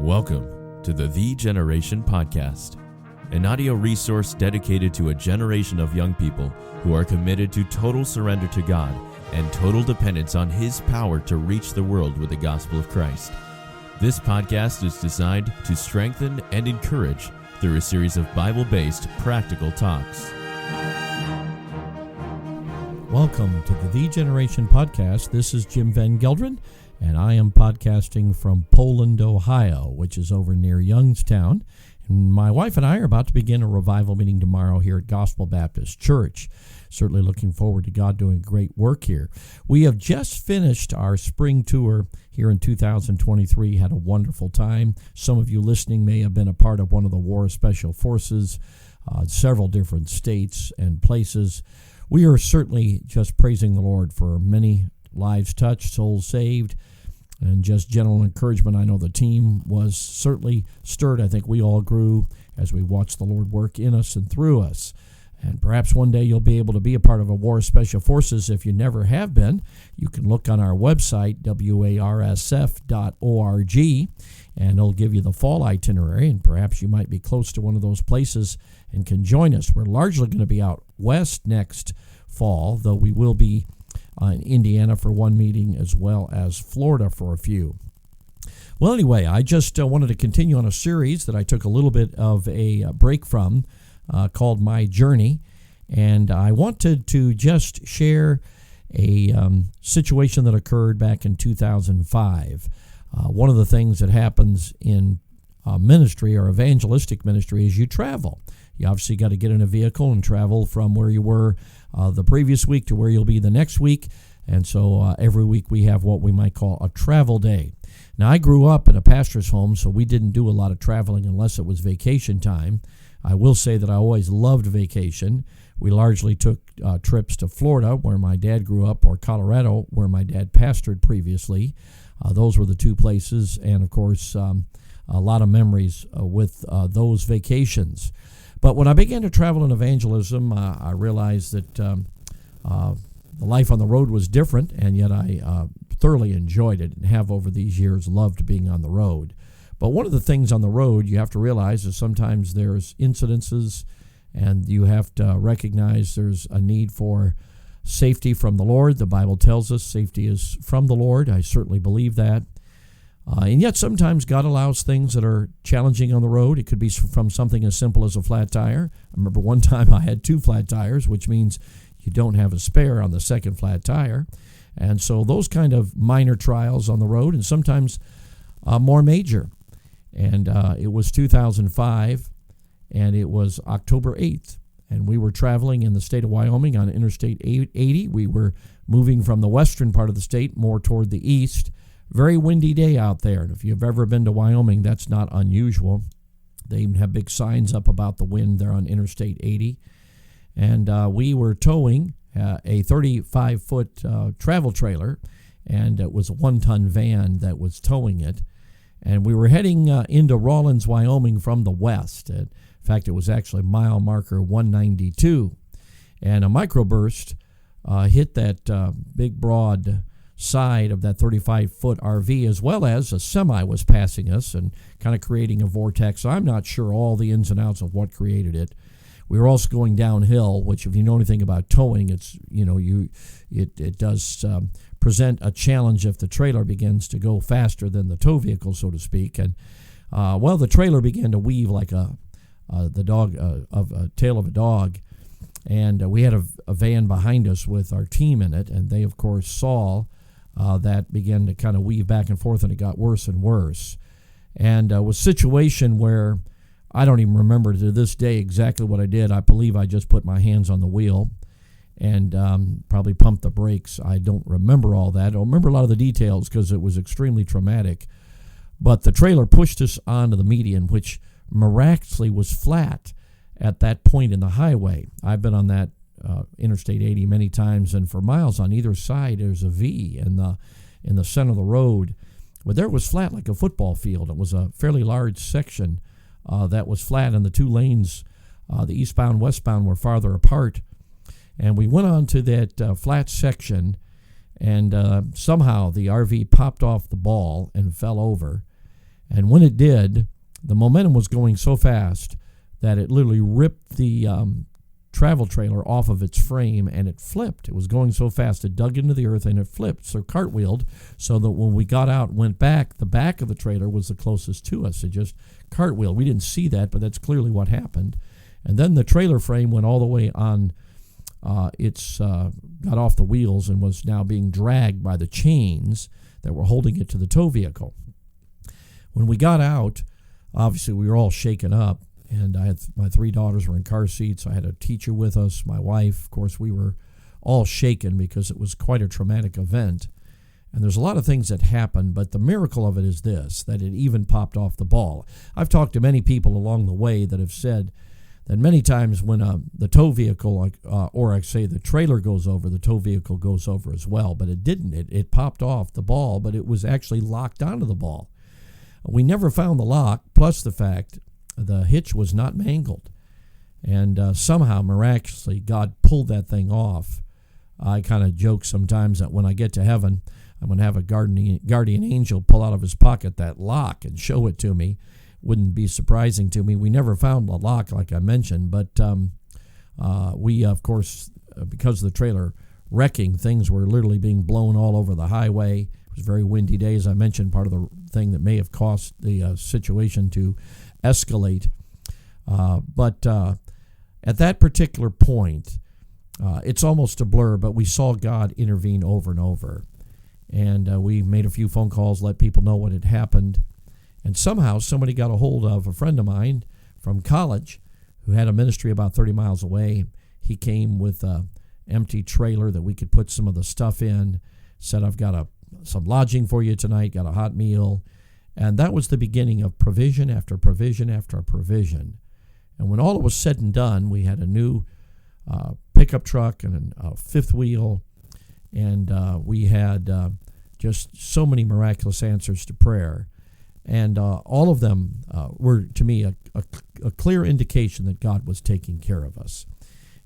Welcome to the Generation Podcast, an audio resource dedicated to a generation of young people who are committed to total surrender to God and total dependence on His power to reach the world with the gospel of Christ. This podcast is designed to strengthen and encourage through a series of Bible-based practical talks. Welcome to the Generation Podcast. This is Jim Van Gelderen, and I am podcasting from Poland, Ohio, which is over near Youngstown. And my wife and I are about to begin a revival meeting tomorrow here at Gospel Baptist Church. Certainly looking forward to God doing great work here. We have just finished our spring tour here in 2023, had a wonderful time. Some of you listening may have been a part of one of the War Special Forces, several different states and places. We are certainly just praising the Lord for many lives touched, souls saved, and just general encouragement. I know the team was certainly stirred. I think we all grew as we watched the Lord work in us and through us. And perhaps one day you'll be able to be a part of a War Special Forces. If you never have been, you can look on our website, warsf.org, and it'll give you the fall itinerary, and perhaps you might be close to one of those places and can join us. We're largely going to be out west next fall, though we will be in Indiana for one meeting as well as Florida for a few. Well, anyway, I just wanted to continue on a series that I took a little bit of a break from called My Journey, and I wanted to just share a situation that occurred back in 2005. One of the things that happens in ministry or evangelistic ministry is you travel. You obviously got to get in a vehicle and travel from where you were the previous week to where you'll be the next week. And so every week we have what we might call a travel day. Now, I grew up in a pastor's home, so we didn't do a lot of traveling unless it was vacation time. I will say that I always loved vacation. We largely took trips to Florida, where my dad grew up, or Colorado, where my dad pastored previously. Those were the two places, and of course, a lot of memories with those vacations. But when I began to travel in evangelism, I realized that the life on the road was different, and yet I thoroughly enjoyed it and have over these years loved being on the road. But one of the things on the road you have to realize is sometimes there's incidences, and you have to recognize there's a need for safety from the Lord. The Bible tells us safety is from the Lord. I certainly believe that. And yet sometimes God allows things that are challenging on the road. It could be from something as simple as a flat tire. I remember one time I had 2 flat tires, which means you don't have a spare on the second flat tire. And so those kind of minor trials on the road, and sometimes more major. And it was 2005, and it was October 8th. And we were traveling in the state of Wyoming on Interstate 80. We were moving from the western part of the state more toward the east. Very windy day out there. And if you've ever been to Wyoming, that's not unusual. They even have big signs up about the wind there on Interstate 80. And we were towing a 35-foot travel trailer, and it was a 1-ton van that was towing it. And we were heading into Rawlins, Wyoming from the west. In fact, it was actually mile marker 192. And a microburst hit that big, broad side of that 35-foot RV, as well as a semi was passing us and kind of creating a vortex. So I'm not sure all the ins and outs of what created it. We were also going downhill, which if you know anything about towing, it's it does present a challenge if the trailer begins to go faster than the tow vehicle, so to speak. And the trailer began to weave like the tail of a dog, and we had a van behind us with our team in it, and they of course saw that began to kind of weave back and forth, and it got worse and worse. And it was a situation where I don't even remember to this day exactly what I did. I believe I just put my hands on the wheel and probably pumped the brakes. I don't remember all that. I don't remember a lot of the details because it was extremely traumatic. But the trailer pushed us onto the median, which miraculously was flat at that point in the highway. I've been on that Interstate 80 many times, and for miles on either side there's a V in the center of the road. But there it was flat like a football field. It was a fairly large section that was flat, and the 2 lanes, the eastbound, westbound, were farther apart. And we went on to that flat section, and somehow the RV popped off the ball and fell over. And when it did, the momentum was going so fast that it literally ripped the travel trailer off of its frame, and it flipped. It was going so fast, it dug into the earth and it flipped, so cartwheeled, so that when we got out and went back, the back of the trailer was the closest to us. It just cartwheeled. We didn't see that, but that's clearly what happened. And then the trailer frame went all the way on. Got off the wheels and was now being dragged by the chains that were holding it to the tow vehicle. When we got out, obviously we were all shaken up, and I had my 3 daughters were in car seats. I had a teacher with us, my wife. Of course, we were all shaken because it was quite a traumatic event. And there's a lot of things that happened, but the miracle of it is this, that it even popped off the ball. I've talked to many people along the way that have said that many times when the tow vehicle, or I say the trailer goes over, the tow vehicle goes over as well, but it didn't. It popped off the ball, but it was actually locked onto the ball. We never found the lock, plus the fact the hitch was not mangled. And somehow, miraculously, God pulled that thing off. I kind of joke sometimes that when I get to heaven, I'm going to have a guardian angel pull out of his pocket that lock and show it to me. Wouldn't be surprising to me. We never found the lock, like I mentioned, but we, of course, because of the trailer wrecking, things were literally being blown all over the highway. It was a very windy day, as I mentioned, part of the thing that may have caused the situation to escalate. But at that particular point, it's almost a blur, but we saw God intervene over and over. And we made a few phone calls, let people know what had happened. And somehow somebody got a hold of a friend of mine from college who had a ministry about 30 miles away. He came with an empty trailer that we could put some of the stuff in, said, I've got some lodging for you tonight, got a hot meal. And that was the beginning of provision after provision after provision. And when all was said and done, we had a new pickup truck and a fifth wheel, and we had just so many miraculous answers to prayer. And all of them were, to me, a clear indication that God was taking care of us.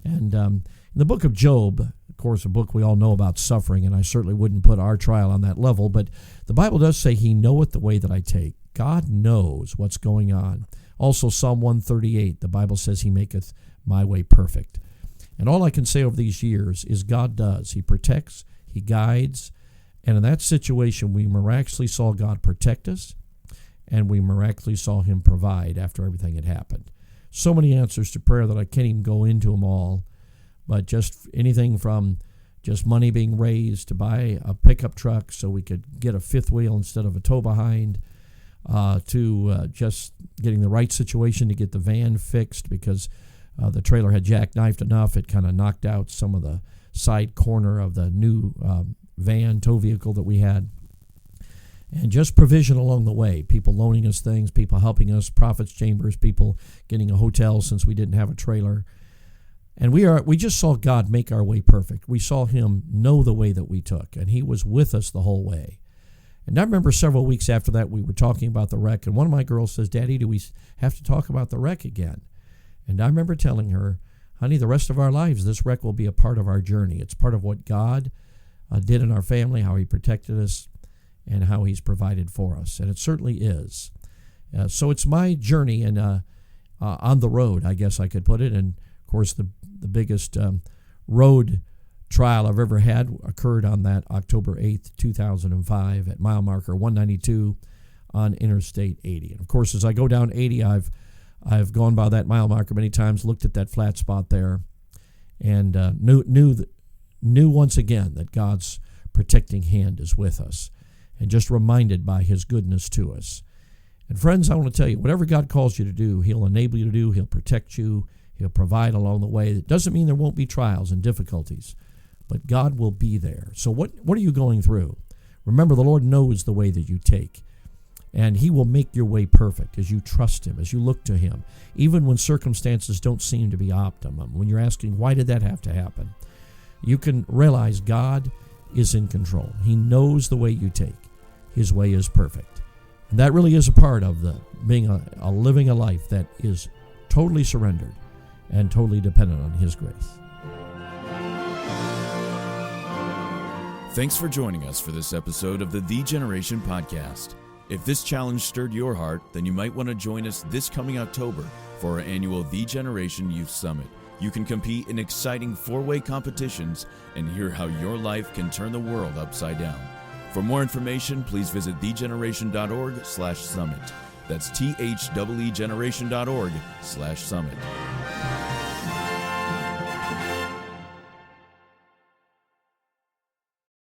And in the book of Job, of course, a book we all know about suffering, and I certainly wouldn't put our trial on that level, but the Bible does say, He knoweth the way that I take. God knows what's going on. Also, Psalm 138, the Bible says, He maketh my way perfect. And all I can say over these years is God does. He protects, He guides, and in that situation, we miraculously saw God protect us, and we miraculously saw Him provide after everything had happened. So many answers to prayer that I can't even go into them all, but just anything from just money being raised to buy a pickup truck so we could get a fifth wheel instead of a tow behind, to just getting the right situation to get the van fixed because the trailer had jackknifed enough. It kind of knocked out some of the side corner of the new van tow vehicle that we had. And just provision along the way, people loaning us things, people helping us, prophets' chambers, people getting a hotel since we didn't have a trailer. And we just saw God make our way perfect. We saw Him know the way that we took, and He was with us the whole way. And I remember several weeks after that, we were talking about the wreck, and one of my girls says, Daddy, do we have to talk about the wreck again? And I remember telling her, honey, the rest of our lives, this wreck will be a part of our journey. It's part of what God did in our family, how He protected us, and how He's provided for us. And it certainly is. So it's my journey and on the road, I guess I could put it. And, of course, the biggest road trial I've ever had occurred on that October 8th, 2005 at mile marker 192 on Interstate 80. And, of course, as I go down 80, I've gone by that mile marker many times, looked at that flat spot there, and knew once again that God's protecting hand is with us, and just reminded by His goodness to us. And friends, I want to tell you, whatever God calls you to do, He'll enable you to do, He'll protect you, He'll provide along the way. It doesn't mean there won't be trials and difficulties, but God will be there. So what are you going through? Remember, the Lord knows the way that you take, and He will make your way perfect as you trust Him, as you look to Him, even when circumstances don't seem to be optimum. When you're asking, why did that have to happen? You can realize God is in control. He knows the way you take. His way is perfect. And that really is a part of being living a life that is totally surrendered and totally dependent on His grace. Thanks for joining us for this episode of the Generation Podcast. If this challenge stirred your heart, then you might want to join us this coming October for our annual The Generation Youth Summit. You can compete in exciting 4-way competitions and hear how your life can turn the world upside down. For more information, please visit thegeneration.org/summit. That's THEEgeneration.org/summit.